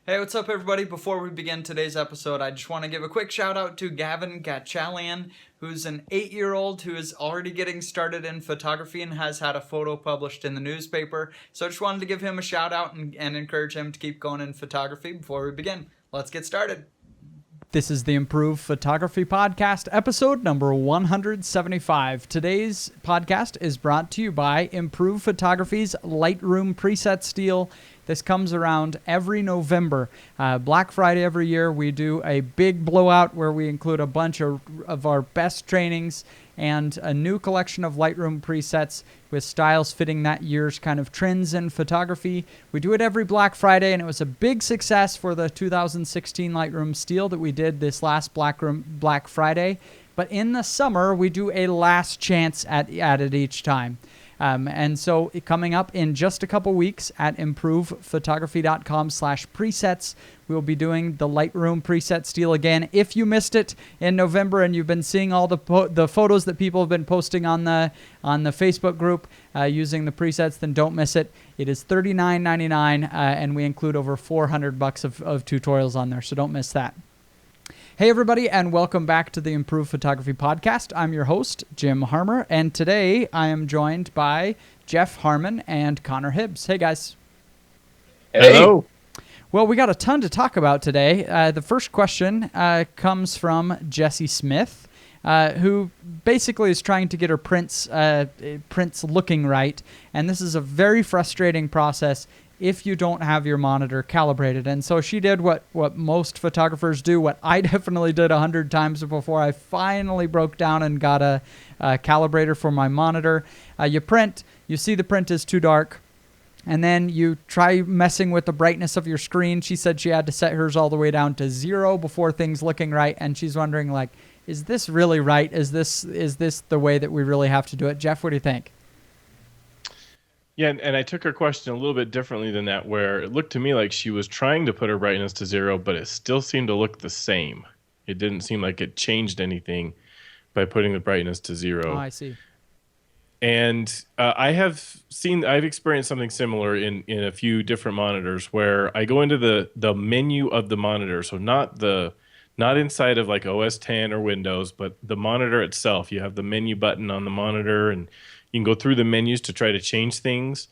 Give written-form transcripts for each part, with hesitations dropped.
Hey, what's up, everybody? Before we begin today's episode, I just want to give a quick shout out to Gavin Gatchalian, who's an 8-year-old who is already getting started in photography and has had a photo published in the newspaper. So I just wanted to give him a shout out and encourage him to keep going in photography. Before we begin, let's get started. This is the Improved Photography Podcast, episode number 175. Today's podcast is brought to you by Improved Photography's Lightroom Preset Steel. This comes around every November. Black Friday every year, we do a big blowout where we include a bunch of our best trainings and a new collection of Lightroom presets with styles fitting that year's kind of trends in photography. We do it every Black Friday, and it was a big success for the 2016 Lightroom Steel that we did this last Black Friday. But in the summer, we do a last chance at it each time. And so coming up in just a couple weeks at improvephotography.com/presets, we'll be doing the Lightroom preset steel again. If you missed it in November and you've been seeing all the photos that people have been posting on the Facebook group using the presets, then don't miss it. It is $39.99, and we include over $400 of tutorials on there, so don't miss that. Hey, everybody, and welcome back to the Improved Photography Podcast. I'm your host, Jim Harmer, and today I am joined by Jeff Harmon and Connor Hibbs. Hey, guys. Hey. Hello. Well, we got a ton to talk about today. The first question comes from Jessie Smith, who basically is trying to get her prints looking right, and this is a very frustrating process if you don't have your monitor calibrated. And so she did what most photographers do, what I definitely did 100 times before I finally broke down and got a calibrator for my monitor. You print, you see the print is too dark, and then you try messing with the brightness of your screen. She said she had to set hers all the way down to 0 before things looking right, and she's wondering, like, is this really right? Is this the way that we really have to do it? Jeff, what do you think? Yeah, and I took her question a little bit differently than that, where it looked to me like she was trying to put her brightness to 0, but it still seemed to look the same. It didn't seem like it changed anything by putting the brightness to 0. Oh, I see. And I've experienced something similar in a few different monitors where I go into the menu of the monitor, so not inside of like OS 10 or Windows, but the monitor itself. You have the menu button on the monitor, and you can go through the menus to try to change things.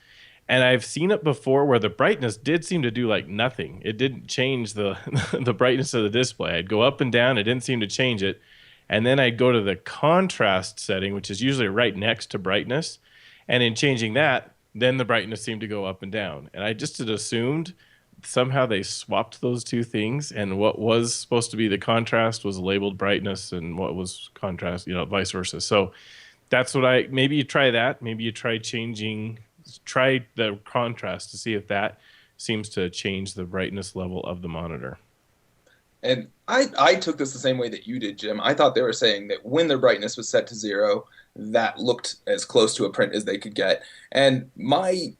And I've seen it before where the brightness did seem to do like nothing. It didn't change the the brightness of the display. I'd go up and down. It didn't seem to change it. And then I'd go to the contrast setting, which is usually right next to brightness. And in changing that, then the brightness seemed to go up and down. And I just had assumed somehow they swapped those two things, and what was supposed to be the contrast was labeled brightness, and what was contrast, vice versa. So that's what maybe you try that. Maybe you try the contrast to see if that seems to change the brightness level of the monitor. And I took this the same way that you did, Jim. I thought they were saying that when their brightness was set to 0, that looked as close to a print as they could get. And my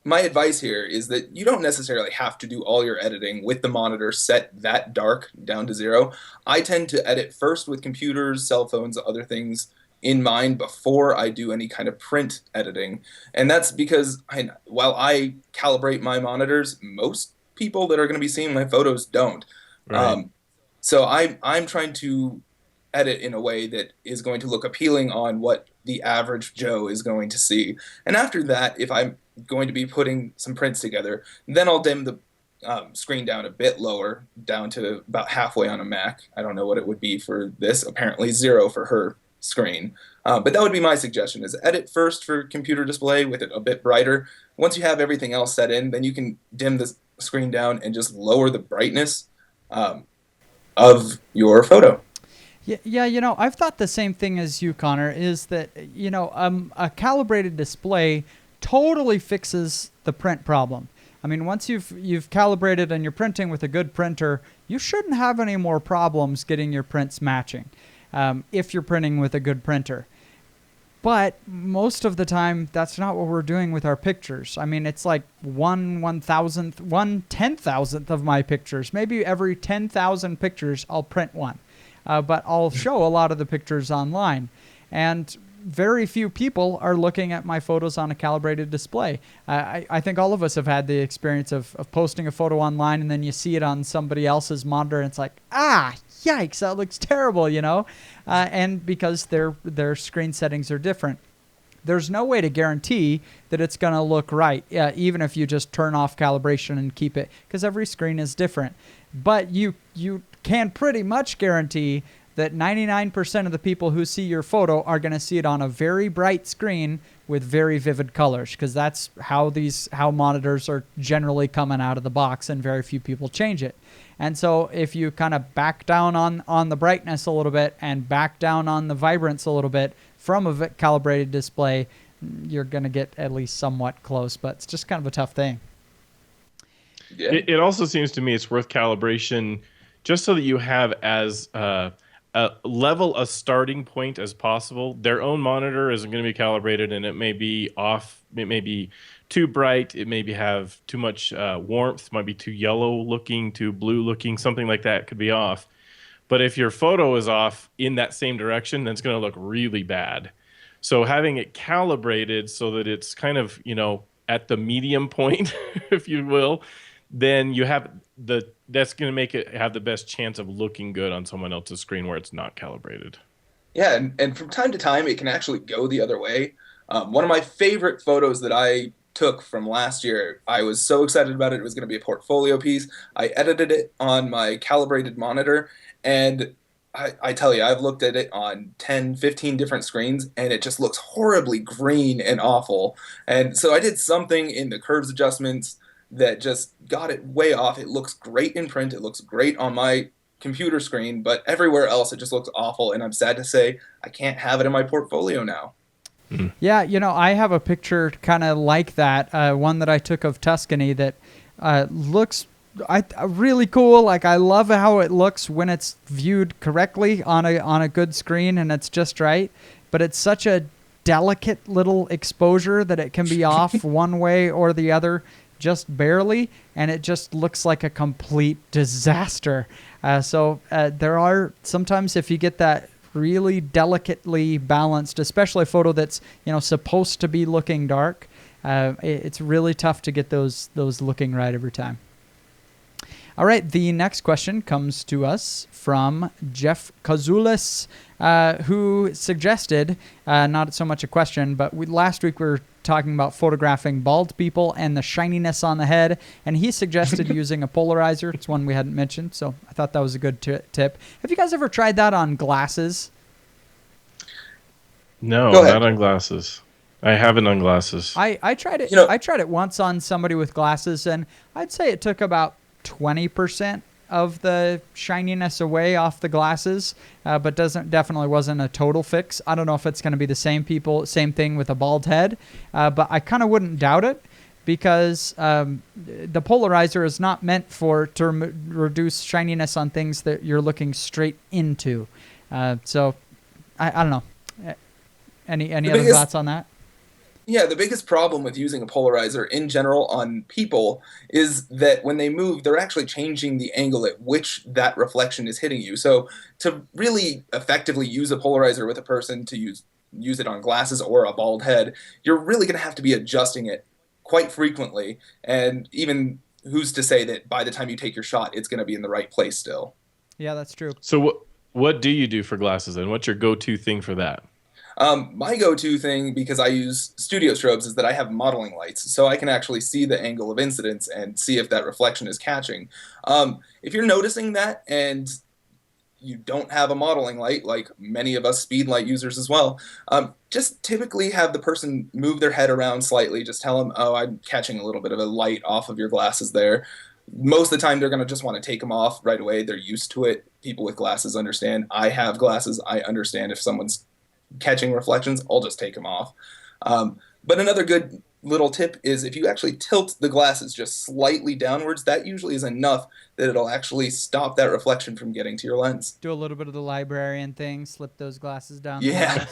advice here is that you don't necessarily have to do all your editing with the monitor set that dark down to 0. I tend to edit first with computers, cell phones, other things in mind before I do any kind of print editing. And that's because while I calibrate my monitors, most people that are going to be seeing my photos don't. Right. So I'm trying to edit in a way that is going to look appealing on what the average Joe is going to see. And after that, if I'm going to be putting some prints together, then I'll dim the screen down a bit lower, down to about halfway on a Mac. I don't know what it would be for this. Apparently 0 for her screen. But that would be my suggestion, is edit first for computer display with it a bit brighter. Once you have everything else set in, then you can dim the screen down and just lower the brightness of your photo. Yeah, I've thought the same thing as you, Connor, is that, a calibrated display totally fixes the print problem. I mean, once you've calibrated and you're printing with a good printer, you shouldn't have any more problems getting your prints matching if you're printing with a good printer. But most of the time, that's not what we're doing with our pictures. I mean, it's like 1/10,000th of my pictures. Maybe every 10,000 pictures, I'll print one. But I'll show a lot of the pictures online. And very few people are looking at my photos on a calibrated display. I think all of us have had the experience of posting a photo online and then you see it on somebody else's monitor and it's like, yikes, that looks terrible, and because their screen settings are different. There's no way to guarantee that it's going to look right, even if you just turn off calibration and keep it, because every screen is different. But you can pretty much guarantee that 99% of the people who see your photo are going to see it on a very bright screen with very vivid colors, because that's how monitors are generally coming out of the box, and very few people change it. And so if you kind of back down on the brightness a little bit and back down on the vibrance a little bit from a calibrated display, you're going to get at least somewhat close, but it's just kind of a tough thing. Yeah. It also seems to me it's worth calibration just so that you have as a starting point as possible. Their own monitor isn't going to be calibrated, and it may be off. It may be too bright. It may have too much warmth. It might be too yellow looking, too blue looking. Something like that could be off. But if your photo is off in that same direction, then it's going to look really bad. So having it calibrated so that it's kind of, at the medium point, if you will, then you have that's going to make it have the best chance of looking good on someone else's screen where it's not calibrated. Yeah, and from time to time, it can actually go the other way. One of my favorite photos that I took from last year, I was so excited about it. It was going to be a portfolio piece. I edited it on my calibrated monitor, and I tell you, I've looked at it on 10, 15 different screens, and it just looks horribly green and awful. And so I did something in the curves adjustments that just got it way off. It looks great in print. It looks great on my computer screen, but everywhere else it just looks awful, and I'm sad to say I can't have it in my portfolio now. Yeah, I have a picture kind of like that, one that I took of Tuscany that looks really cool. Like, I love how it looks when it's viewed correctly on a good screen and it's just right, but it's such a delicate little exposure that it can be off one way or the other just barely, and it just looks like a complete disaster. So there are sometimes, if you get that really delicately balanced, especially a photo that's supposed to be looking dark, it's really tough to get those looking right every time. All right, the next question comes to us from Jeff Kazulis, who suggested, not so much a question, but last week we were talking about photographing bald people and the shininess on the head, and he suggested using a polarizer. It's one we hadn't mentioned, so I thought that was a good tip. Have you guys ever tried that on glasses? No, not on glasses. I haven't on glasses. I tried it. I tried it once on somebody with glasses, and I'd say it took about 20% of the shininess away off the glasses, but definitely wasn't a total fix. I don't know if it's going to be the same thing with a bald head, but I kind of wouldn't doubt it, because the polarizer is not meant to reduce shininess on things that you're looking straight into. So I don't know. Any other thoughts on that? Yeah, the biggest problem with using a polarizer in general on people is that when they move, they're actually changing the angle at which that reflection is hitting you. So to really effectively use a polarizer with a person, to use it on glasses or a bald head, you're really going to have to be adjusting it quite frequently. And even who's to say that by the time you take your shot, it's going to be in the right place still. Yeah, that's true. So what do you do for glasses then? What's your go-to thing for that? My go-to thing, because I use studio strobes, is that I have modeling lights, so I can actually see the angle of incidence and see if that reflection is catching. If you're noticing that and you don't have a modeling light, like many of us speed light users as well, just typically have the person move their head around slightly. Just tell them, oh, I'm catching a little bit of a light off of your glasses there. Most of the time, they're going to just want to take them off right away. They're used to it. People with glasses understand. I have glasses. I understand if someone's catching reflections, I'll just take them off. But another good little tip is if you actually tilt the glasses just slightly downwards, that usually is enough that it'll actually stop that reflection from getting to your lens. Do a little bit of the librarian thing, slip those glasses down. Yeah.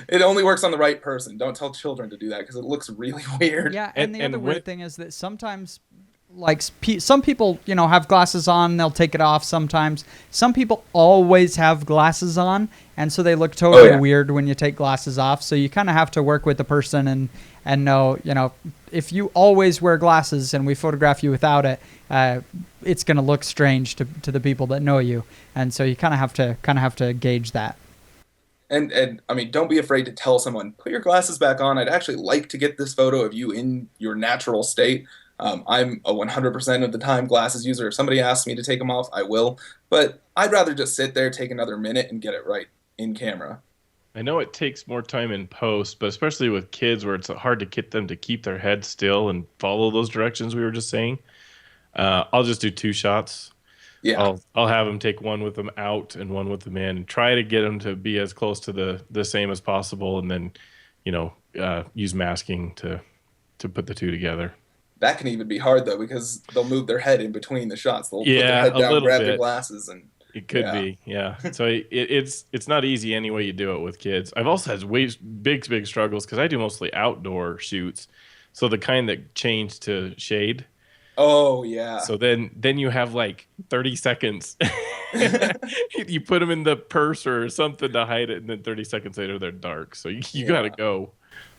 It only works on the right person. Don't tell children to do that because it looks really weird. Yeah, and the other weird thing is that sometimes like some people, you know, have glasses on, they'll take it off sometimes. Some people always have glasses on, and so they look totally weird when you take glasses off. So you kind of have to work with the person and know, you know, if you always wear glasses and we photograph you without it, it's going to look strange to the people that know you. And so you kind of have to gauge that. And I mean, don't be afraid to tell someone, put your glasses back on. I'd actually like to get this photo of you in your natural state. I'm a 100% of the time glasses user. If somebody asks me to take them off, I will. But I'd rather just sit there, take another minute, and get it right in camera. I know it takes more time in post, but especially with kids where it's hard to get them to keep their head still and follow those directions we were just saying. I'll just do 2 shots. Yeah. I'll have them take one with them out and one with them in, and try to get them to be as close to the same as possible, and then, you know, use masking to put the 2 together. That can even be hard though, because they'll move their head in between the shots. They'll put Yeah, their head a down, little grab bit. their glasses, and It could be, yeah. So it's not easy any way you do it with kids. I've also had big struggles because I do mostly outdoor shoots, so the kind that change to shade. Oh yeah. So then you have like 30 seconds. You put them in the purse or something to hide it, and then 30 seconds later they're dark. So you gotta go.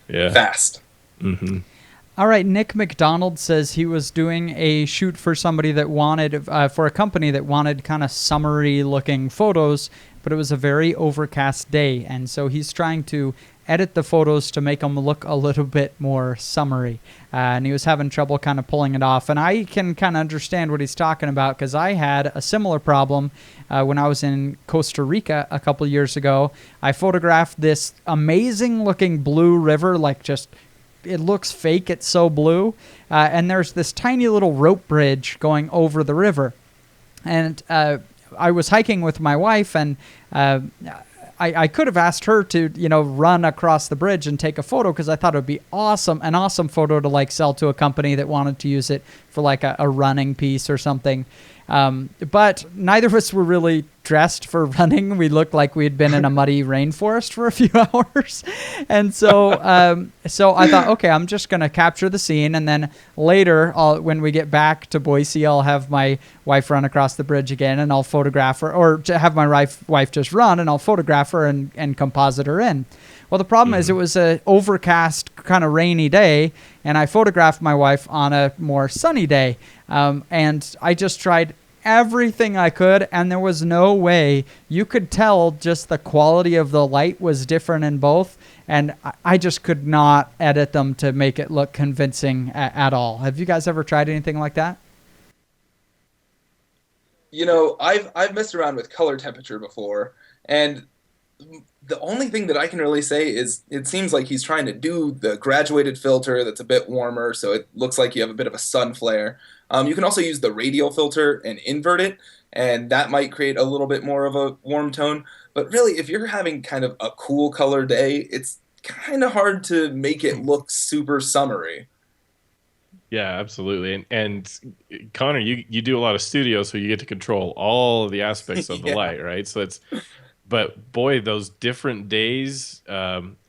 Yeah. Fast. Mm-hmm. All right, Nick McDonald says he was doing a shoot for somebody that wanted, for a company that wanted kind of summery looking photos, but it was a very overcast day. And so he's trying to edit the photos to make them look a little bit more summery. And he was having trouble kind of pulling it off. And I can kind of understand what he's talking about, because I had a similar problem when I was in Costa Rica a couple years ago. I photographed this amazing looking blue river, like just... it looks fake, it's so blue, and there's this tiny little rope bridge going over the river, and I was hiking with my wife, and I could have asked her to, you know, run across the bridge and take a photo, because I thought it would be an awesome photo to like sell to a company that wanted to use it for like a running piece or something. But neither of us were really dressed for running. We looked like we had been in a muddy rainforest for a few hours. And so I thought, okay, I'm just going to capture the scene. And then later, when we get back to Boise, I'll have my wife run across the bridge again, and I'll photograph her, or have my wife just run, and I'll photograph her and composite her in. Well, the problem is it was an overcast, kind of rainy day, and I photographed my wife on a more sunny day. And I just tried everything I could, and there was no way you could tell. Just the quality of the light was different in both, and I just could not edit them to make it look convincing at all. Have you guys ever tried anything like that? You know, I've messed around with color temperature before, and the only thing that I can really say is it seems like he's trying to do the graduated filter that's a bit warmer, so it looks like you have a bit of a sun flare. You can also use the radial filter and invert it, and that might create a little bit more of a warm tone. But really, if you're having kind of a cool color day, it's kind of hard to make it look super summery. Yeah, absolutely. And Connor, you do a lot of studio, so you get to control all of the aspects of the light, right? So but boy, those different days,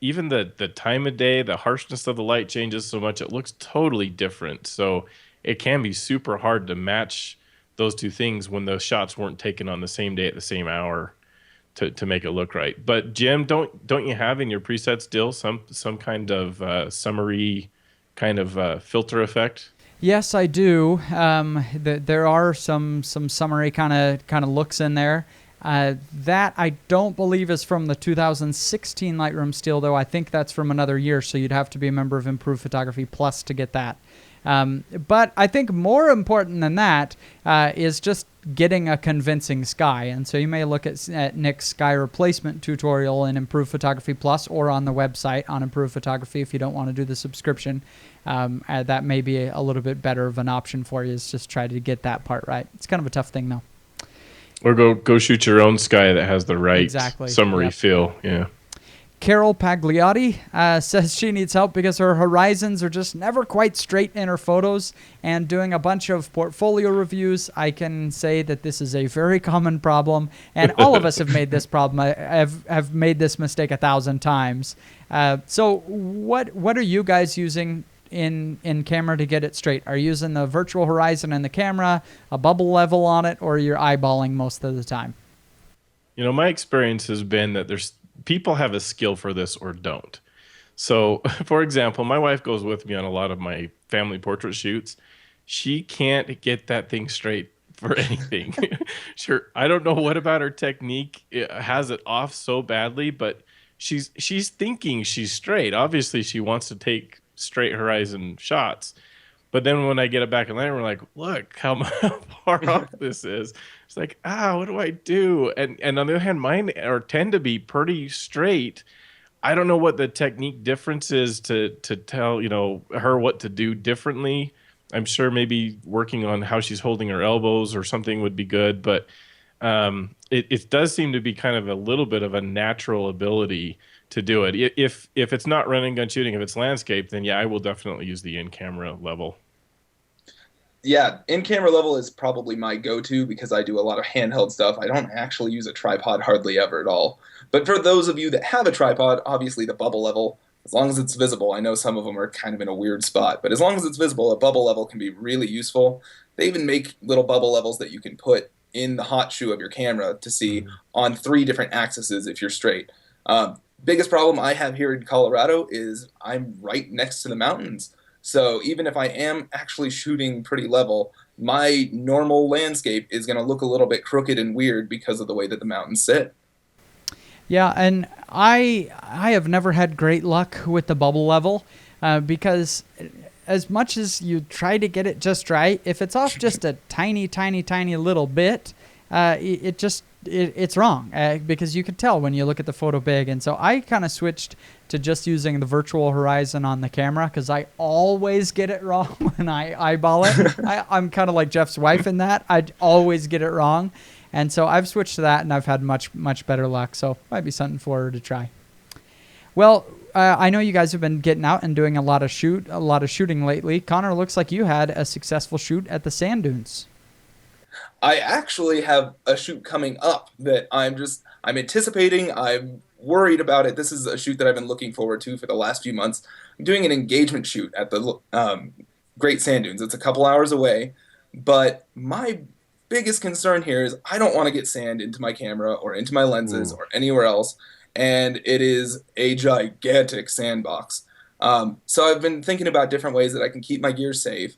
even the time of day, the harshness of the light changes so much, it looks totally different. So it can be super hard to match those two things when those shots weren't taken on the same day at the same hour to make it look right. But Jim, don't you have in your preset still some kind of summery kind of filter effect? Yes, I do. There are some summery kind of looks in there. That I don't believe is from the 2016 Lightroom still, though I think that's from another year, so you'd have to be a member of Improved Photography Plus to get that. But I think more important than that is just getting a convincing sky. And so you may look at Nick's sky replacement tutorial in Improved Photography Plus, or on the website on Improved Photography if you don't want to do the subscription. That may be a little bit better of an option for you, is just try to get that part right. It's kind of a tough thing, though. Or go shoot your own sky that has the right summery feel. Yeah. Carol Pagliotti says she needs help because her horizons are just never quite straight in her photos. And doing a bunch of portfolio reviews, I can say that this is a very common problem. And all of us have made this problem. I have made this mistake 1,000 times. So what are you guys using in camera to get it straight? Are you using the virtual horizon in the camera, a bubble level on it, or you're eyeballing most of the time? My experience has been that there's people have a skill for this or don't. So, for example, my wife goes with me on a lot of my family portrait shoots. She can't get that thing straight for anything. Sure, I don't know what about her technique has it off so badly, but she's thinking she's straight. Obviously, she wants to take straight horizon shots. But then when I get it back in line, we're like, look how far off this is. It's like, what do I do? And on the other hand, mine tend to be pretty straight. I don't know what the technique difference is to tell, her what to do differently. I'm sure maybe working on how she's holding her elbows or something would be good, but it does seem to be kind of a little bit of a natural ability to do it. If it's not run and gun shooting, if it's landscape, then yeah, I will definitely use the in-camera level. Yeah, in-camera level is probably my go-to because I do a lot of handheld stuff. I don't actually use a tripod hardly ever at all. But for those of you that have a tripod, obviously the bubble level, as long as it's visible, I know some of them are kind of in a weird spot, but as long as it's visible, a bubble level can be really useful. They even make little bubble levels that you can put in the hot shoe of your camera to see on 3 different axes if you're straight. Biggest problem I have here in Colorado is I'm right next to the mountains. So even if I am actually shooting pretty level, my normal landscape is going to look a little bit crooked and weird because of the way that the mountains sit. Yeah, and I have never had great luck with the bubble level because as much as you try to get it just right, if it's off just a tiny, tiny, tiny little bit, it's wrong because you can tell when you look at the photo big. And so I kind of switched to just using the virtual horizon on the camera because I always get it wrong when I eyeball it. I'm kind of like Jeff's wife in that. I always get it wrong. And so I've switched to that, and I've had much, much better luck. So might be something for her to try. Well, I know you guys have been getting out and doing a lot of shooting lately. Connor, looks like you had a successful shoot at the sand dunes. I actually have a shoot coming up that I'm anticipating. I'm worried about it. This is a shoot that I've been looking forward to for the last few months. I'm doing an engagement shoot at the Great Sand Dunes. It's a couple hours away, but my biggest concern here is I don't want to get sand into my camera or into my lenses or anywhere else, and it is a gigantic sandbox. So I've been thinking about different ways that I can keep my gear safe.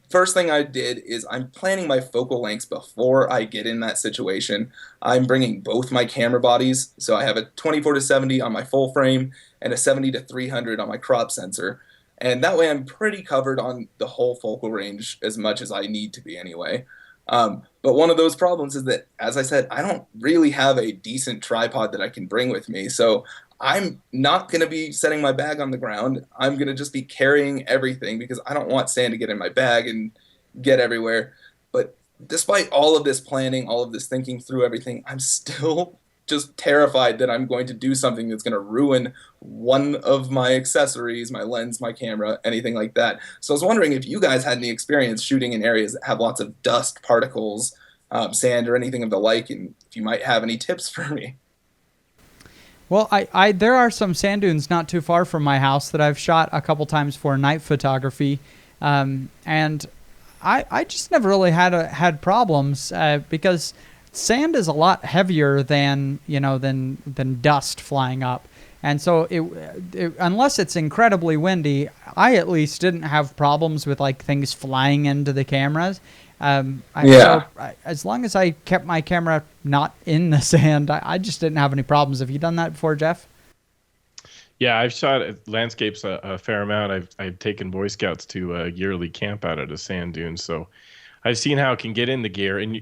First thing I did is I'm planning my focal lengths before I get in that situation. I'm bringing both my camera bodies, so I have a 24-70 on my full frame and a 70-300 on my crop sensor, and that way I'm pretty covered on the whole focal range as much as I need to be anyway. But one of those problems is that, as I said, I don't really have a decent tripod that I can bring with me, so I'm not going to be setting my bag on the ground. I'm going to just be carrying everything because I don't want sand to get in my bag and get everywhere. But despite all of this planning, all of this thinking through everything, I'm still just terrified that I'm going to do something that's going to ruin one of my accessories, my lens, my camera, anything like that. So I was wondering if you guys had any experience shooting in areas that have lots of dust, particles, sand, or anything of the like, and if you might have any tips for me. Well, there are some sand dunes not too far from my house that I've shot a couple times for night photography, and I just never really had problems because sand is a lot heavier than dust flying up, and so unless it's incredibly windy, I at least didn't have problems with like things flying into the cameras. So as long as I kept my camera not in the sand, I just didn't have any problems. Have you done that before, Jeff? Yeah, I've shot landscapes a fair amount. I've taken Boy Scouts to a yearly camp out at a sand dune, so I've seen how it can get in the gear. And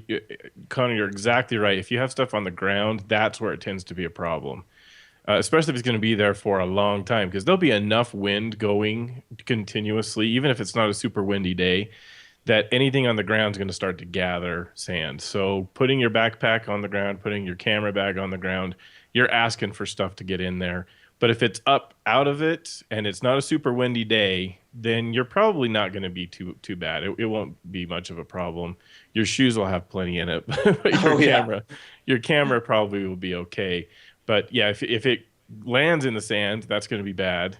Connor, you're exactly right. If you have stuff on the ground, that's where it tends to be a problem, especially if it's going to be there for a long time, because there'll be enough wind going continuously, even if it's not a super windy day, that anything on the ground is going to start to gather sand. So putting your backpack on the ground, putting your camera bag on the ground, you're asking for stuff to get in there. But if it's up out of it and it's not a super windy day, then you're probably not going to be too bad. It won't be much of a problem. Your shoes will have plenty in it, but your camera probably will be okay. But yeah, if it lands in the sand, that's going to be bad.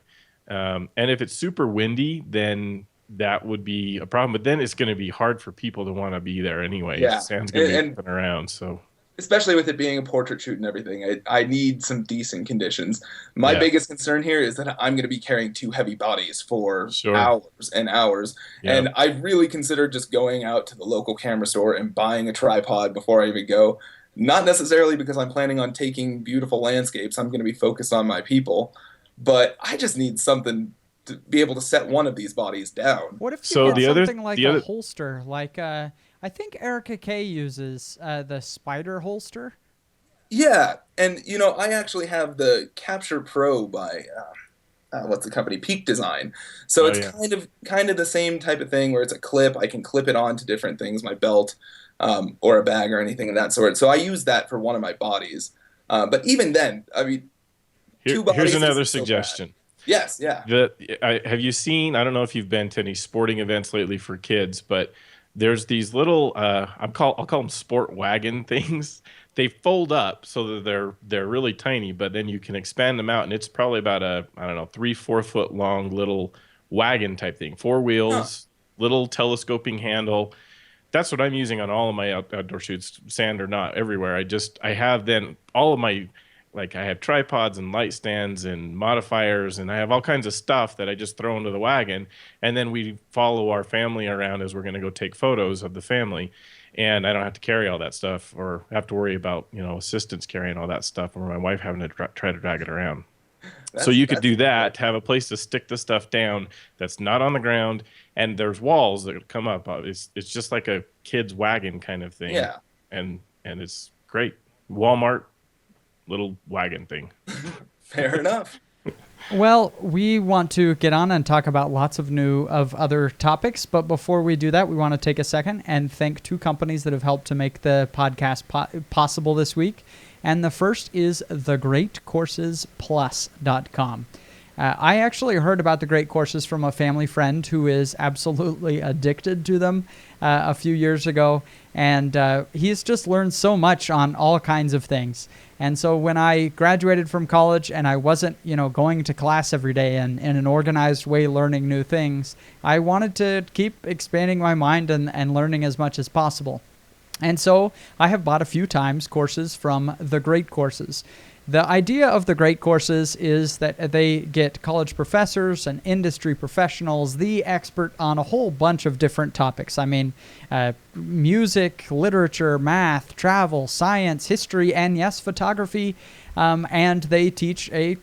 And if it's super windy, then that would be a problem. But then it's going to be hard for people to want to be there anyway. Yeah, Sand's going to be and moving around. So especially with it being a portrait shoot and everything, I need some decent conditions. My yeah, biggest concern here is that I'm going to be carrying two heavy bodies for sure. hours and hours. Yeah. And I really considered just going out to the local camera store and buying a tripod before I even go. Not necessarily because I'm planning on taking beautiful landscapes. I'm going to be focused on my people. But I just need something to be able to set one of these bodies down. What if you So get the other- something like the a other- holster? Like, I think Erica Kay uses the spider holster. Yeah, and I actually have the Capture Pro by what's the company? Peak Design. So Oh, it's yeah. kind of the same type of thing where it's a clip. I can clip it on to different things, my belt, or a bag or anything of that sort. So I use that for one of my bodies. But even then, I mean, two bodies Here's another isn't so bad. suggestion. Yes, yeah. Have you seen? I don't know if you've been to any sporting events lately for kids, but there's these little I'll call them sport wagon things. They fold up so that they're really tiny, but then you can expand them out, and it's probably about a, I don't know, 3-4 foot long little wagon type thing, 4 wheels, little telescoping handle. That's what I'm using on all of my outdoor shoots, sand or not, everywhere. I have then all of my, like, I have tripods and light stands and modifiers, and I have all kinds of stuff that I just throw into the wagon. And then we follow our family around as we're going to go take photos of the family. And I don't have to carry all that stuff or have to worry about, assistants carrying all that stuff or my wife having to try to drag it around. So you could do that, have a place to stick the stuff down that's not on the ground, and there's walls that come up. It's just like a kid's wagon kind of thing. Yeah. And it's great. Walmart little wagon thing. Fair enough. Well, we want to get on and talk about lots of other topics, but before we do that, we want to take a second and thank 2 companies that have helped to make the podcast possible this week. And the first is thegreatcoursesplus.com. I actually heard about the Great Courses from a family friend who is absolutely addicted to them a few years ago, and he's just learned so much on all kinds of things. And so when I graduated from college and I wasn't, going to class every day and in an organized way learning new things, I wanted to keep expanding my mind and learning as much as possible. And so I have bought a few times courses from the Great Courses. The idea of the Great Courses is that they get college professors and industry professionals, the expert on a whole bunch of different topics. I mean, music, literature, math, travel, science, history, and yes, photography. And they teach a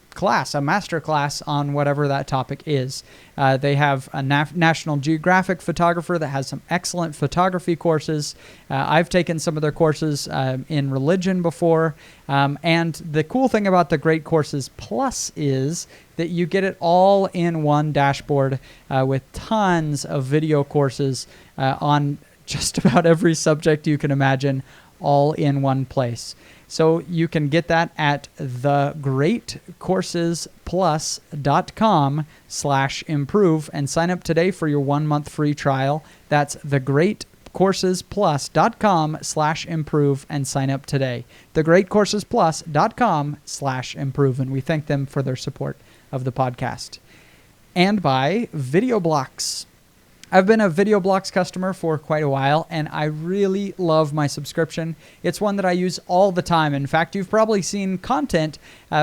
master class on whatever that topic is. They have a National Geographic photographer that has some excellent photography courses. I've taken some of their courses in religion before. And the cool thing about the Great Courses Plus is that you get it all in one dashboard with tons of video courses on just about every subject you can imagine, all in one place. So you can get that at thegreatcoursesplus.com/improve and sign up today for your 1-month free trial. That's thegreatcoursesplus.com/improve and sign up today. thegreatcoursesplus.com/improve, and we thank them for their support of the podcast. And by VideoBlocks. I've been a VideoBlocks customer for quite a while, and I really love my subscription. It's one that I use all the time. In fact, you've probably seen content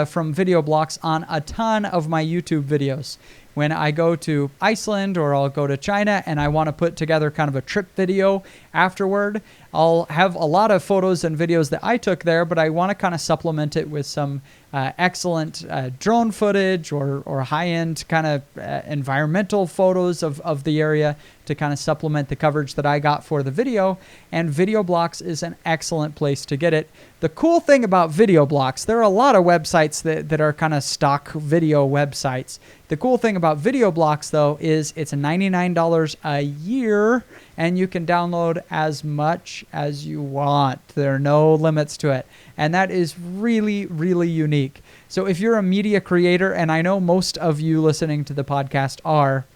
from VideoBlocks on a ton of my YouTube videos. When I go to Iceland or I'll go to China and I want to put together kind of a trip video afterward, I'll have a lot of photos and videos that I took there, but I want to kind of supplement it with some excellent drone footage or high-end kind of environmental photos of the area to kind of supplement the coverage that I got for the video. And VideoBlocks is an excellent place to get it. The cool thing about VideoBlocks, there are a lot of websites that are kind of stock video websites. The cool thing about VideoBlocks, though, is it's $99 a year, and you can download as much as you want. There are no limits to it. And that is really, really unique. So if you're a media creator, and I know most of you listening to the podcast are,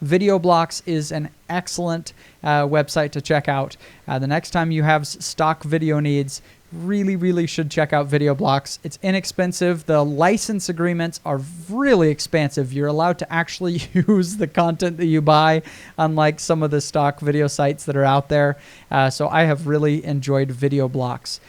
VideoBlocks is an excellent website to check out. The next time you have stock video needs, really, really should check out VideoBlocks. It's inexpensive. The license agreements are really expansive. You're allowed to actually use the content that you buy, unlike some of the stock video sites that are out there. So I have really enjoyed VideoBlocks.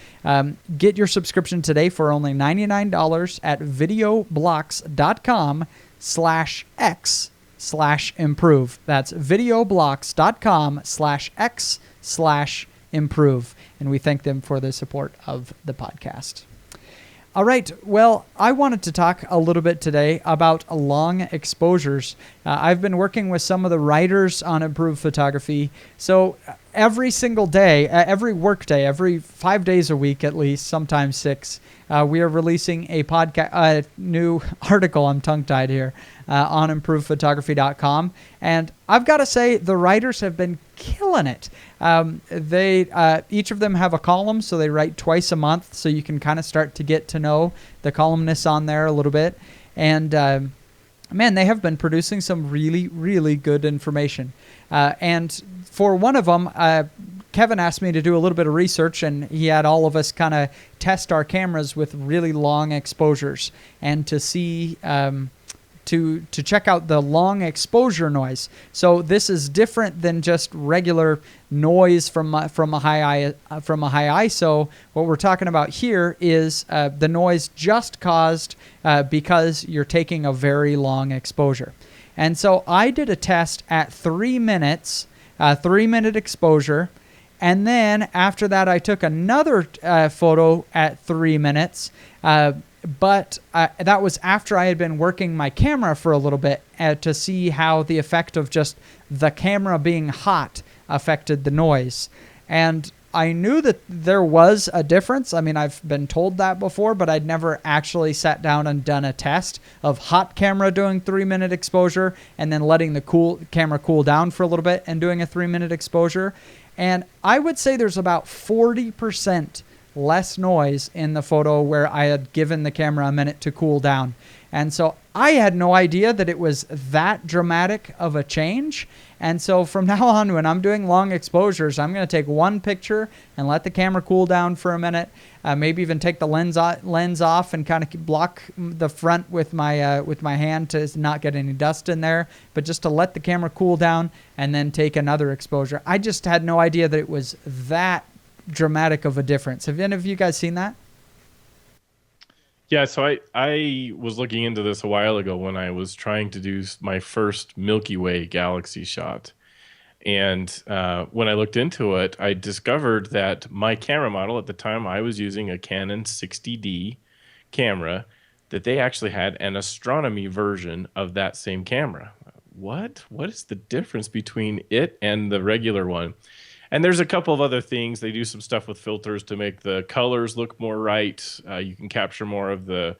Get your subscription today for only $99 at videoblocks.com/x/improve. That's videoblocks.com/x/improve. And we thank them for the support of the podcast. All right. Well, I wanted to talk a little bit today about long exposures. I've been working with some of the writers on improved photography. So every single day, every work day, every 5 days a week at least, sometimes 6, we are releasing a podcast, new article. I'm tongue-tied here on improvedphotography.com. And I've got to say, the writers have been killing it. They each of them have a column, so they write twice a month, so you can kind of start to get to know the columnists on there a little bit. And man, they have been producing some really, really good information. And for one of them, Kevin asked me to do a little bit of research, and he had all of us kind of test our cameras with really long exposures and to see to check out the long exposure noise. So this is different than just regular noise from a high ISO. What we're talking about here is the noise just caused because you're taking a very long exposure. And so I did a test at 3 minutes, 3-minute exposure. And then after that, I took another photo at 3 minutes. But that was after I had been working my camera for a little bit to see how the effect of just the camera being hot affected the noise. And I knew that there was a difference. I mean, I've been told that before, but I'd never actually sat down and done a test of hot camera doing 3-minute exposure and then letting the camera cool down for a little bit and doing a 3-minute exposure. And I would say there's about 40% less noise in the photo where I had given the camera a minute to cool down. And so I had no idea that it was that dramatic of a change. And so from now on, when I'm doing long exposures, I'm going to take one picture and let the camera cool down for a minute, maybe even take the lens off and kind of block the front with my hand to not get any dust in there, but just to let the camera cool down and then take another exposure. I just had no idea that it was that dramatic of a difference. Have any of you guys seen that? Yeah, so I was looking into this a while ago when I was trying to do my first Milky Way galaxy shot. And when I looked into it, I discovered that my camera model at the time, I was using a Canon 60D camera, that they actually had an astronomy version of that same camera. What is the difference between it and the regular one? And there's a couple of other things. They do some stuff with filters to make the colors look more right. You can capture more of the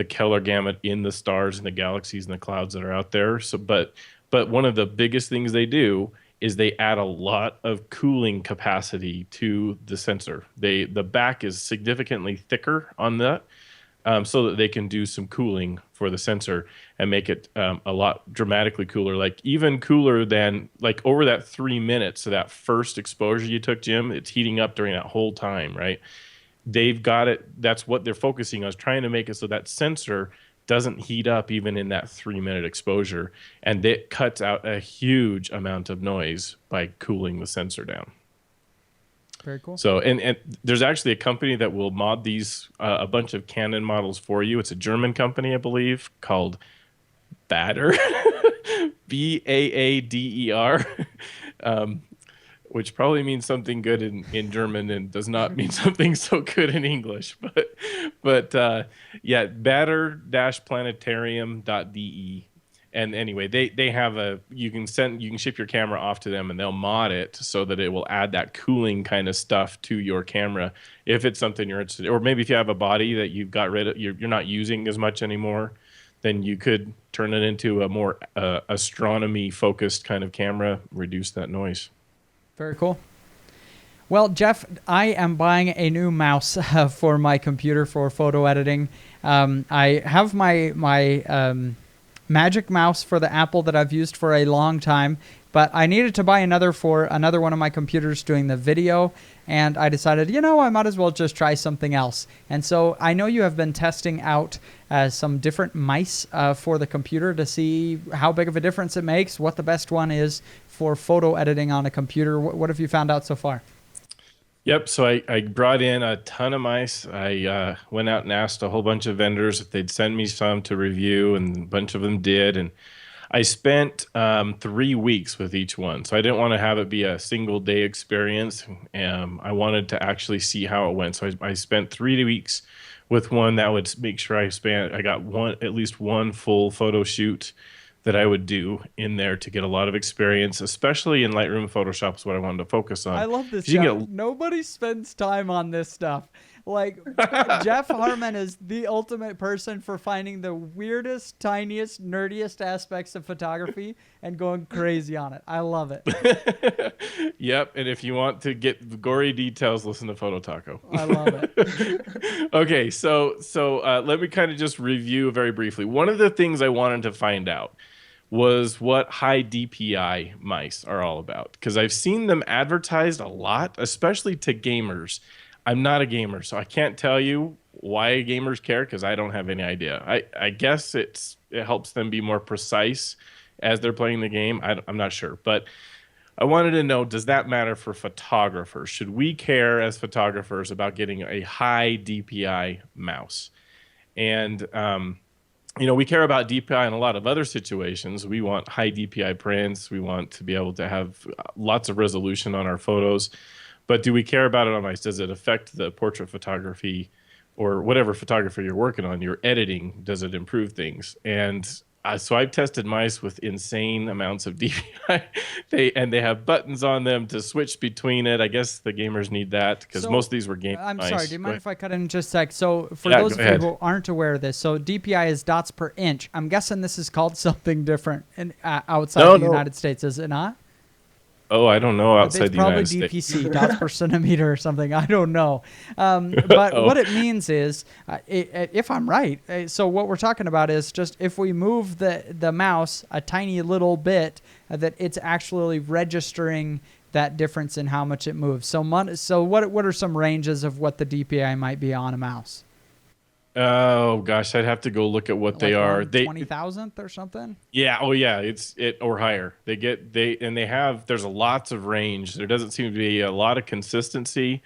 color gamut in the stars and the galaxies and the clouds that are out there. So, but one of the biggest things they do is they add a lot of cooling capacity to the sensor. The back is significantly thicker on that, so that they can do some cooling for the sensor and make it a lot dramatically cooler, like even cooler than like over that 3 minutes. So that first exposure you took, Jim, it's heating up during that whole time, right? They've got it. That's what they're focusing on, is trying to make it so that sensor doesn't heat up even in that 3-minute exposure. And it cuts out a huge amount of noise by cooling the sensor down. Very cool. So, and there's actually a company that will mod these, a bunch of Canon models for you. It's a German company, I believe, called Bader, Baader, which probably means something good in German and does not mean something so good in English. But yeah, bader-planetarium.de. And anyway, they have you can ship your camera off to them and they'll mod it so that it will add that cooling kind of stuff to your camera if it's something you're interested in. Or maybe if you have a body that you've got rid of, you're not using as much anymore, then you could turn it into a more astronomy focused kind of camera, reduce that noise. Very cool. Well, Jeff, I am buying a new mouse for my computer for photo editing. I have my Magic Mouse for the Apple that I've used for a long time, but I needed to buy another for another one of my computers doing the video, and I decided, I might as well just try something else. And so I know you have been testing out some different mice for the computer to see how big of a difference it makes, what the best one is for photo editing on a computer. What have you found out so far? Yep. So I brought in a ton of mice. I went out and asked a whole bunch of vendors if they'd send me some to review, and a bunch of them did. And I spent 3 weeks with each one. So I didn't want to have it be a single day experience. I wanted to actually see how it went. So I spent 3 weeks with one that would make sure I got at least one full photo shoot that I would do in there to get a lot of experience, especially in Lightroom and Photoshop is what I wanted to focus on. I love this, 'Cause you can Jeff. Nobody spends time on this stuff. Like, Jeff Harmon is the ultimate person for finding the weirdest, tiniest, nerdiest aspects of photography and going crazy on it. I love it. Yep, and if you want to get gory details, listen to Photo Taco. I love it. Okay, so let me kind of just review very briefly. One of the things I wanted to find out was what high DPI mice are all about, because I've seen them advertised a lot, especially to gamers. I'm not a gamer, so I can't tell you why gamers care, because I don't have any idea. I guess it helps them be more precise as they're playing the game. I'm not sure, but I wanted to know, does that matter for photographers? Should we care as photographers about getting a high DPI mouse? And we care about DPI in a lot of other situations. We want high DPI prints. We want to be able to have lots of resolution on our photos. But do we care about it on mice? Does it affect the portrait photography or whatever photography you're working on, your editing? Does it improve things? And so I've tested mice with insane amounts of DPI. They have buttons on them to switch between it. I guess the gamers need that because most of these were game I'm mice. sorry, do you mind if I cut in just a sec? So for those of you who aren't aware of this, so DPI is dots per inch. I'm guessing this is called something different outside the United States, is it not? Oh, I don't know outside the United States. It's probably DPC, dots per centimeter or something. I don't know. But what it means is, if I'm right, so what we're talking about is just if we move the mouse a tiny little bit, that it's actually registering that difference in how much it moves. So what are some ranges of what the DPI might be on a mouse? Oh gosh, I'd have to go look at what they are. 20,000th or something. Yeah. Oh yeah. It's or higher. There's lots of range. There doesn't seem to be a lot of consistency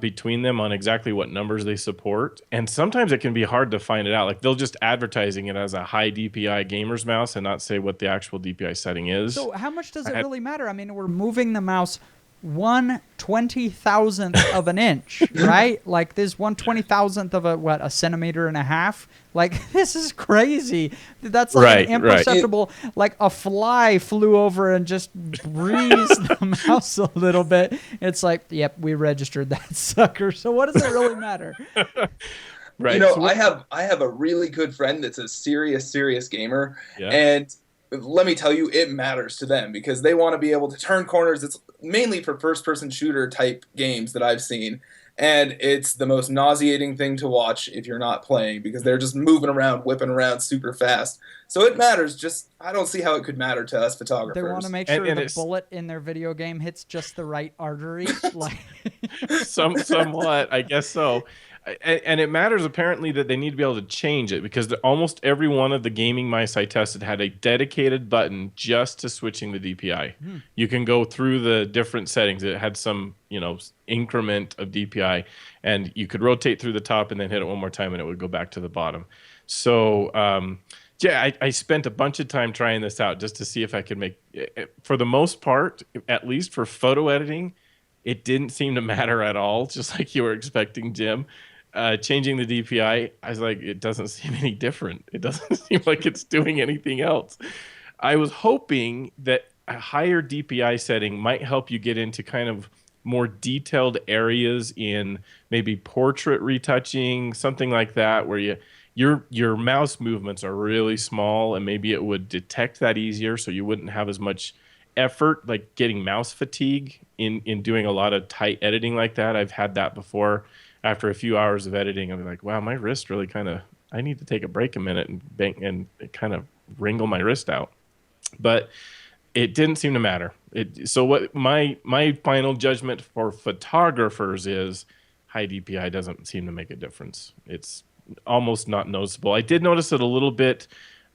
between them on exactly what numbers they support. And sometimes it can be hard to find it out. Like they'll just advertising it as a high DPI gamer's mouse and not say what the actual DPI setting is. So how much does it really matter? I mean, we're moving the mouse 1/20,000th of an inch, right? Like this 1/20,000th of a centimeter and a half. Like this is crazy. That's like an imperceptible. Like a fly flew over and just breezed the mouse a little bit. It's like, yep, we registered that sucker. So what does it really matter? Right. I have a really good friend that's a serious gamer, and let me tell you, it matters to them because they want to be able to turn corners. It's mainly for first-person shooter type games that I've seen, and it's the most nauseating thing to watch if you're not playing because they're just moving around, whipping around super fast. So it matters. Just I don't see how it could matter to us photographers. They want to make sure the bullet in their video game hits just the right artery. Like somewhat, I guess so. And it matters apparently that they need to be able to change it because almost every one of the gaming mice I tested had a dedicated button just to switching the DPI. You can go through the different settings. It had some, increment of DPI, and you could rotate through the top and then hit it one more time, and it would go back to the bottom. So, I spent a bunch of time trying this out just to see if I could make, for the most part, at least for photo editing, it didn't seem to matter at all, just like you were expecting, Jim. Changing the DPI, I was like, it doesn't seem any different. It doesn't seem like it's doing anything else. I was hoping that a higher DPI setting might help you get into kind of more detailed areas in maybe portrait retouching, something like that, where your mouse movements are really small and maybe it would detect that easier so you wouldn't have as much effort, like getting mouse fatigue in doing a lot of tight editing like that. I've had that before. After a few hours of editing, I'll be like, wow, my wrist really I need to take a break a minute and kind of wrangle my wrist out. But it didn't seem to matter. So what my final judgment for photographers is high DPI doesn't seem to make a difference. It's almost not noticeable. I did notice it a little bit.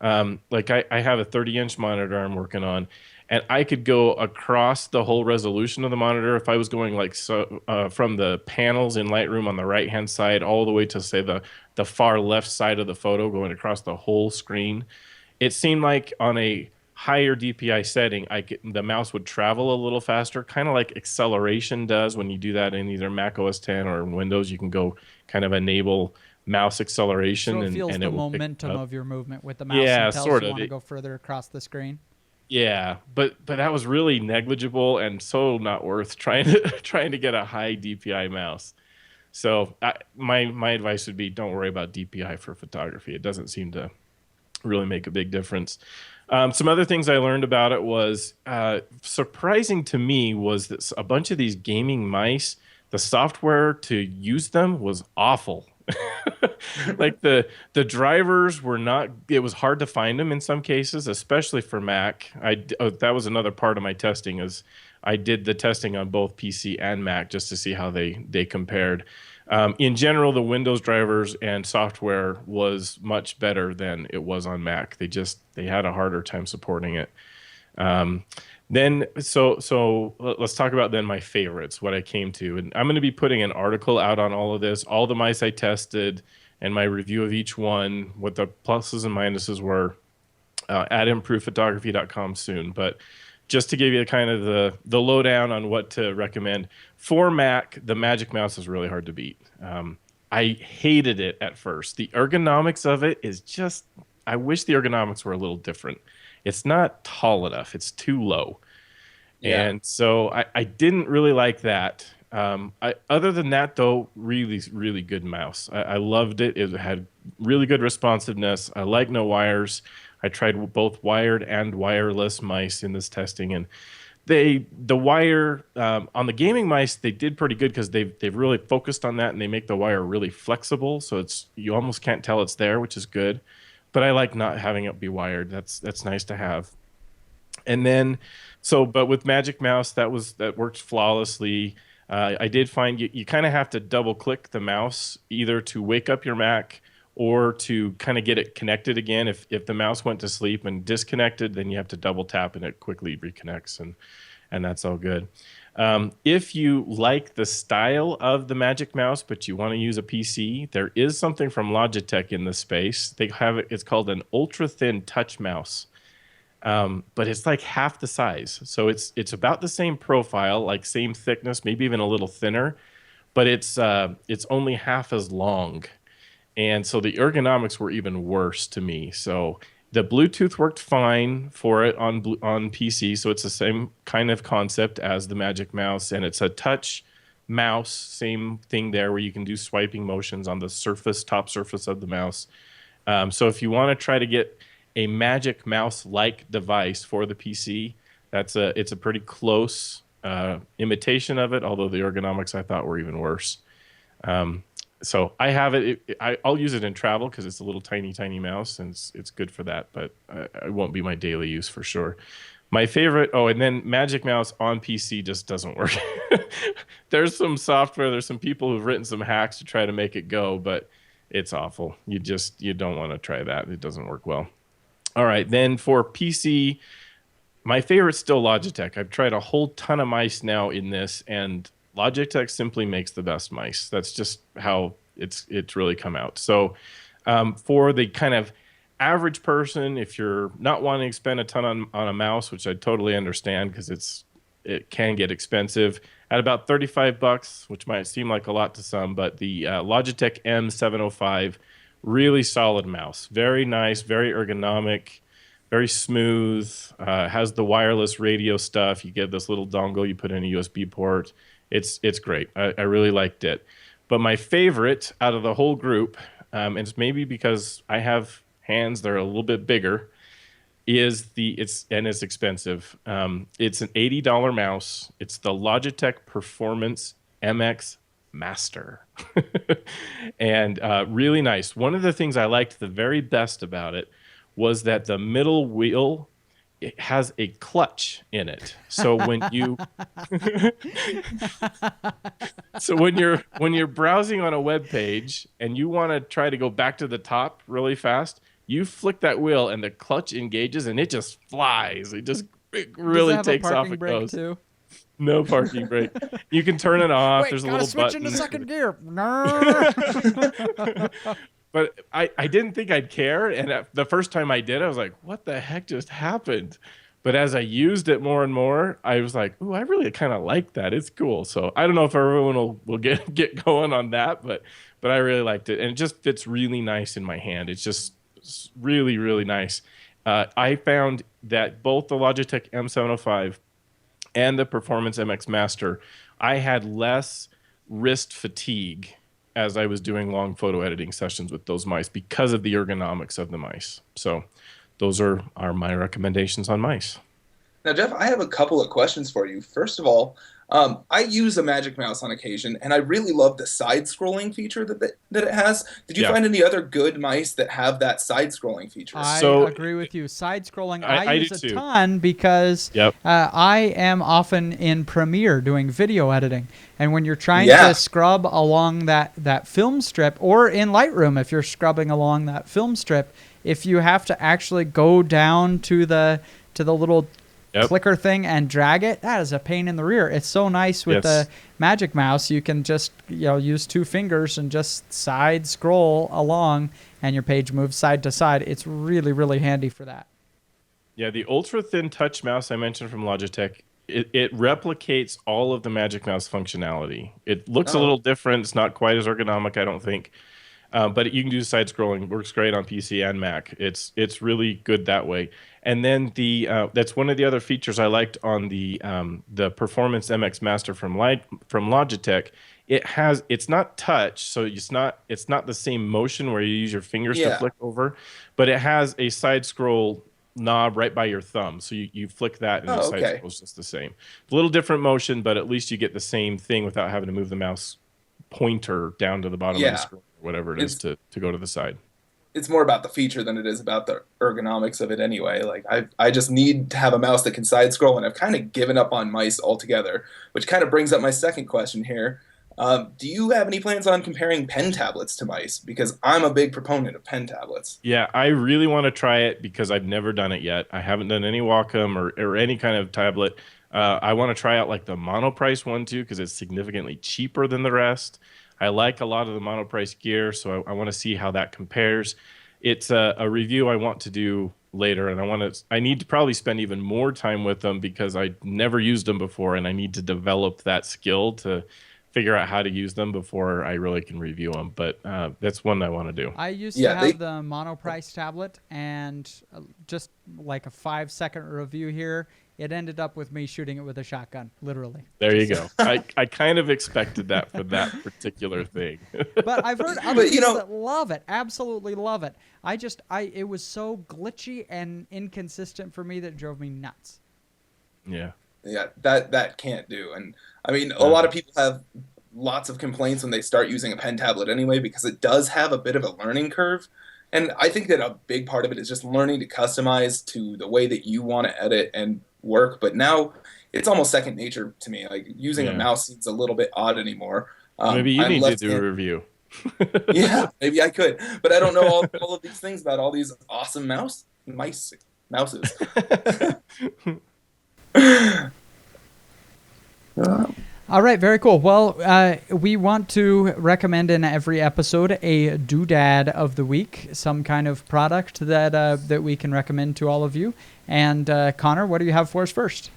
Like I have a 30-inch monitor I'm working on, and I could go across the whole resolution of the monitor if I was going like from the panels in Lightroom on the right-hand side all the way to say the far left side of the photo, going across the whole screen. It seemed like on a higher DPI setting, the mouse would travel a little faster, kind of like acceleration does when you do that in either Mac OS 10 or Windows. You can go kind of enable mouse acceleration, So it feels and the it will pick momentum up. of your movement with the mouse Yeah, and tells sort you of. want to go further across the screen. Yeah, but that was really negligible and so not worth trying to get a high DPI mouse. So my advice would be don't worry about DPI for photography. It doesn't seem to really make a big difference. Some other things I learned about it was surprising to me was that a bunch of these gaming mice, the software to use them was awful. Like the drivers were not, it was hard to find them in some cases, especially for Mac. That was another part of my testing is I did the testing on both PC and Mac just to see how they compared. In general, the Windows drivers and software was much better than it was on Mac. They had a harder time supporting it. Then so let's talk about then my favorites, what I came to. And I'm going to be putting an article out on all of this, all the mice I tested and my review of each one, what the pluses and minuses were at improvephotography.com soon. But just to give you kind of the lowdown on what to recommend. For Mac, the Magic Mouse is really hard to beat. I hated it at first. The ergonomics of it is just, I wish the ergonomics were a little different. It's not tall enough. It's too low. Yeah. And so I didn't really like that. Other than that, though, really, really good mouse. I loved it. It had really good responsiveness. I like no wires. I tried both wired and wireless mice in this testing, and the wire on the gaming mice, they did pretty good because they've really focused on that, and they make the wire really flexible, so you almost can't tell it's there, which is good. But I like not having it be wired. That's nice to have. And then but with Magic Mouse, that worked flawlessly. I did find you kind of have to double click the mouse either to wake up your Mac or to kind of get it connected again. If the mouse went to sleep and disconnected, then you have to double tap and it quickly reconnects, and that's all good. If you like the style of the Magic Mouse, but you want to use a PC, there is something from Logitech in this space. They have it. It's called an ultra thin touch mouse, but it's like half the size. So it's about the same profile, like same thickness, maybe even a little thinner, but it's only half as long. And so the ergonomics were even worse to me. So the Bluetooth worked fine for it on PC. So it's the same kind of concept as the Magic Mouse. And it's a touch mouse, same thing there where you can do swiping motions on the top surface of the mouse. So if you want to try to get a Magic Mouse-like device for the PC, it's a pretty close imitation of it, although the ergonomics I thought were even worse. So I have it. I'll use it in travel because it's a little tiny mouse, and it's good for that. But it won't be my daily use for sure. My favorite. Oh, and then Magic Mouse on PC just doesn't work. There's some software. There's some people who've written some hacks to try to make it go, but it's awful. You don't want to try that. It doesn't work well. All right, then for PC, my favorite's still Logitech. I've tried a whole ton of mice now in this, and Logitech simply makes the best mice. That's just how it's really come out. So for the kind of average person, if you're not wanting to spend a ton on a mouse, which I totally understand because it can get expensive, at about $35, which might seem like a lot to some, but the Logitech M705, really solid mouse. Very nice, very ergonomic, very smooth, has the wireless radio stuff. You get this little dongle you put in a USB port. It's great. I really liked it. But my favorite out of the whole group, and it's maybe because I have hands that are a little bit bigger, is it's expensive. It's an $80 mouse. It's the Logitech Performance MX Master. And really nice. One of the things I liked the very best about it was that the middle wheel, it has a clutch in it. So when you so when you're browsing on a web page and you want to try to go back to the top really fast, you flick that wheel and the clutch engages and it just flies. It Does it really have a takes off. parking It brake goes. too? No parking brake. You can turn it off. Wait, There's a gotta little switch button. into second gear. But I didn't think I'd care. And the first time I did, I was like, what the heck just happened? But as I used it more and more, I was like, ooh, I really kind of like that. It's cool. So I don't know if everyone will get going on that, but I really liked it. And it just fits really nice in my hand. It's really, really nice. I found that both the Logitech M705 and the Performance MX Master, I had less wrist fatigue as I was doing long photo editing sessions with those mice because of the ergonomics of the mice. So those are my recommendations on mice. Now, Jeff, I have a couple of questions for you. First of all, I use a Magic Mouse on occasion, and I really love the side-scrolling feature that it has. Did you Yeah. find any other good mice that have that side-scrolling feature? I So- agree with you. Side scrolling, I I use do a too. ton because Yep. I am often in Premiere doing video editing. And when you're trying Yeah. to scrub along that film strip, or in Lightroom, if you're scrubbing along that film strip, if you have to actually go down to the little Yep. clicker thing and drag it, that is a pain in the rear. It's so nice with Yes. the Magic Mouse. You can just use two fingers and just side scroll along, and your page moves side to side. It's really, really handy for that. Yeah, the ultra thin touch mouse I mentioned from Logitech, it replicates all of the Magic Mouse functionality. It looks a Oh. little different. It's not quite as ergonomic, I don't think. But you can do side scrolling. Works great on PC and Mac. It's really good that way. And then that's one of the other features I liked on the Performance MX Master from Logitech. It's not touch, so it's not the same motion where you use your fingers to Yeah. flick over, but it has a side scroll knob right by your thumb. So you flick that and the Oh, side okay. scroll is just the same. A little different motion, but at least you get the same thing without having to move the mouse pointer down to the bottom of Yeah. the screen, or whatever it is to go to the side. It's more about the feature than it is about the ergonomics of it anyway. Like I just need to have a mouse that can side scroll, and I've kind of given up on mice altogether, which kind of brings up my second question here. Do you have any plans on comparing pen tablets to mice? Because I'm a big proponent of pen tablets. Yeah, I really want to try it because I've never done it yet. I haven't done any Wacom or any kind of tablet. I want to try out like the Monoprice one too because it's significantly cheaper than the rest. I like a lot of the Monoprice gear, so I want to see how that compares. It's a review I want to do later, and I need to probably spend even more time with them because I never used them before, and I need to develop that skill to figure out how to use them before I really can review them. But that's one I want to do. I used Yeah, to have the Monoprice tablet, and just like a 5-second review here, it ended up with me shooting it with a shotgun, literally. There you go. I kind of expected that for that particular thing. But I've heard other But, you people know- that love it, absolutely love it. It was so glitchy and inconsistent for me that it drove me nuts. Yeah. Yeah, that can't do. And I mean, a lot of people have lots of complaints when they start using a pen tablet anyway, because it does have a bit of a learning curve. And I think that a big part of it is just learning to customize to the way that you want to edit and work. But now it's almost second nature to me. Like using a Yeah. mouse seems a little bit odd anymore. Maybe you I'm need to left do a hand- review. Yeah, maybe I could, but I don't know all of these things about all these awesome mouses. All right, very cool. Well, we want to recommend in every episode a doodad of the week, some kind of product that we can recommend to all of you. And Connor, what do you have for us first?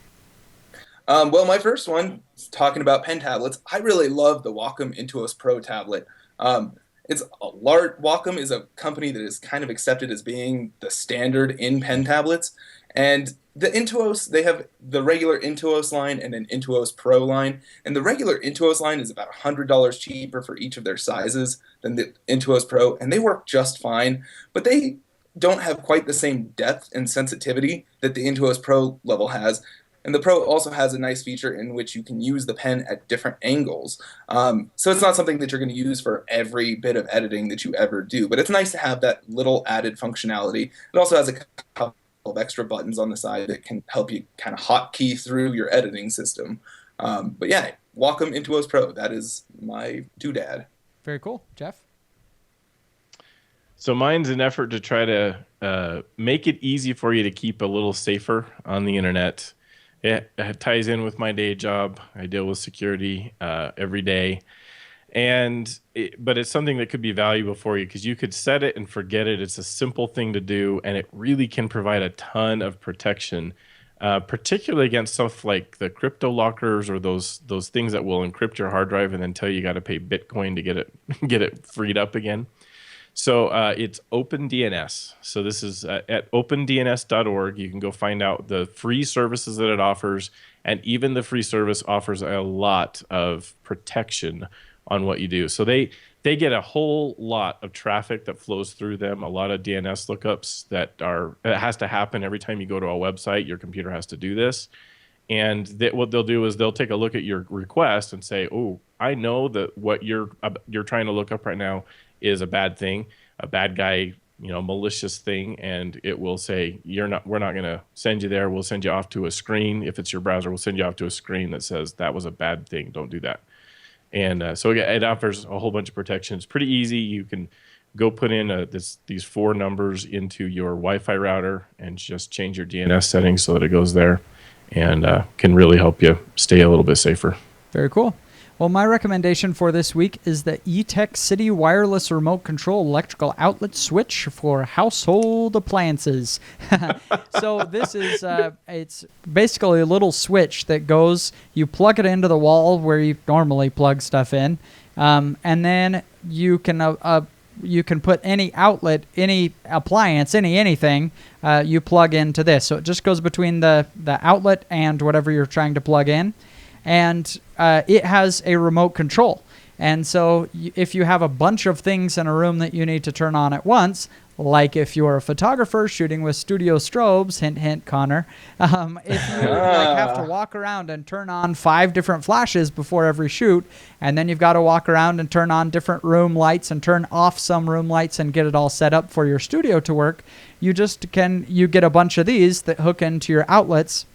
Well, my first one is talking about pen tablets. I really love the Wacom Intuos Pro tablet. Wacom is a company that is kind of accepted as being the standard in pen tablets. And the Intuos, they have the regular Intuos line and an Intuos Pro line. And the regular Intuos line is about $100 cheaper for each of their sizes than the Intuos Pro. And they work just fine, but they don't have quite the same depth and sensitivity that the Intuos Pro level has. And the Pro also has a nice feature in which you can use the pen at different angles. So it's not something that you're going to use for every bit of editing that you ever do, but it's nice to have that little added functionality. It also has a couple of extra buttons on the side that can help you kind of hotkey through your editing system. But yeah, welcome Intuos Pro. That is my doodad. Very cool. Jeff? So mine's an effort to try to make it easy for you to keep a little safer on the internet. It ties in with my day job. I deal with security every day. But it's something that could be valuable for you because you could set it and forget it. It's a simple thing to do, and it really can provide a ton of protection, particularly against stuff like the crypto lockers or those things that will encrypt your hard drive and then tell you got to pay Bitcoin to get it freed up again. So it's OpenDNS. So this is at opendns.org. You can go find out the free services that it offers, and even the free service offers a lot of protection on what you do. So they get a whole lot of traffic that flows through them, a lot of DNS lookups that has to happen every time you go to a website. Your computer has to do this. And what they'll do is they'll take a look at your request and say, oh, I know that what you're trying to look up right now is a bad thing, a bad guy, malicious thing, and it will say we're not going to send you there. We'll send you off to a screen. If it's your browser, we'll send you off to a screen that says that was a bad thing. Don't do that. And so it offers a whole bunch of protection. It's pretty easy. You can go put in these 4 numbers into your Wi-Fi router and just change your DNS settings so that it goes there, and can really help you stay a little bit safer. Very cool. Well, my recommendation for this week is the eTech City Wireless Remote Control Electrical Outlet Switch for household appliances. So this is, it's basically a little switch that goes, you plug it into the wall where you normally plug stuff in, and then you can put any outlet, any appliance, anything you plug into this. So it just goes between the outlet and whatever you're trying to plug in. And it has a remote control. And so if you have a bunch of things in a room that you need to turn on at once, like if you're a photographer shooting with studio strobes, hint, hint, Connor, if you have to walk around and turn on 5 different flashes before every shoot, and then you've got to walk around and turn on different room lights and turn off some room lights and get it all set up for your studio to work, you get a bunch of these that hook into your outlets,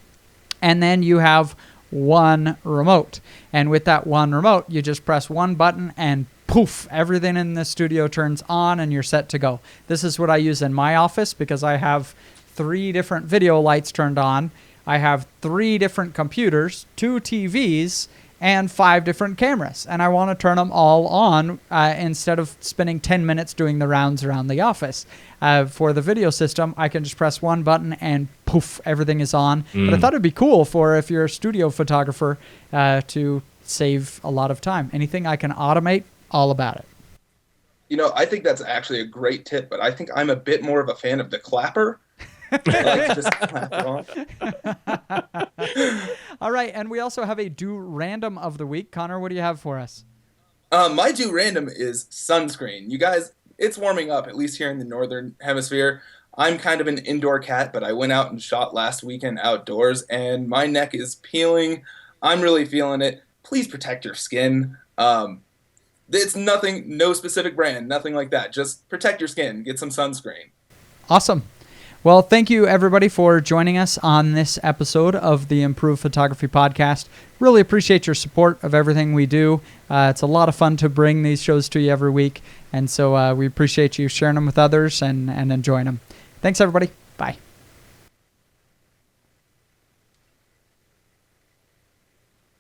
and then you have one remote. And with that one remote, you just press one button and poof, everything in the studio turns on and you're set to go. This is what I use in my office because I have 3 different video lights turned on. I have 3 different computers, 2 TVs, and 5 different cameras. And I want to turn them all on instead of spending 10 minutes doing the rounds around the office. For the video system, I can just press one button and poof, everything is on. But I thought it'd be cool for if you're a studio photographer to save a lot of time. Anything I can automate, all about it. I think that's actually a great tip, but I think I'm a bit more of a fan of the clapper. I like to just clap it on. All right, and we also have a do random of the week. Connor, what do you have for us? My do random is sunscreen. You guys, it's warming up, at least here in the northern hemisphere. I'm kind of an indoor cat, but I went out and shot last weekend outdoors, and my neck is peeling. I'm really feeling it. Please protect your skin. It's nothing, no specific brand, nothing like that. Just protect your skin. Get some sunscreen. Awesome. Well, thank you, everybody, for joining us on this episode of the Improved Photography Podcast. Really appreciate your support of everything we do. It's a lot of fun to bring these shows to you every week, and so we appreciate you sharing them with others and enjoying them. Thanks, everybody. Bye.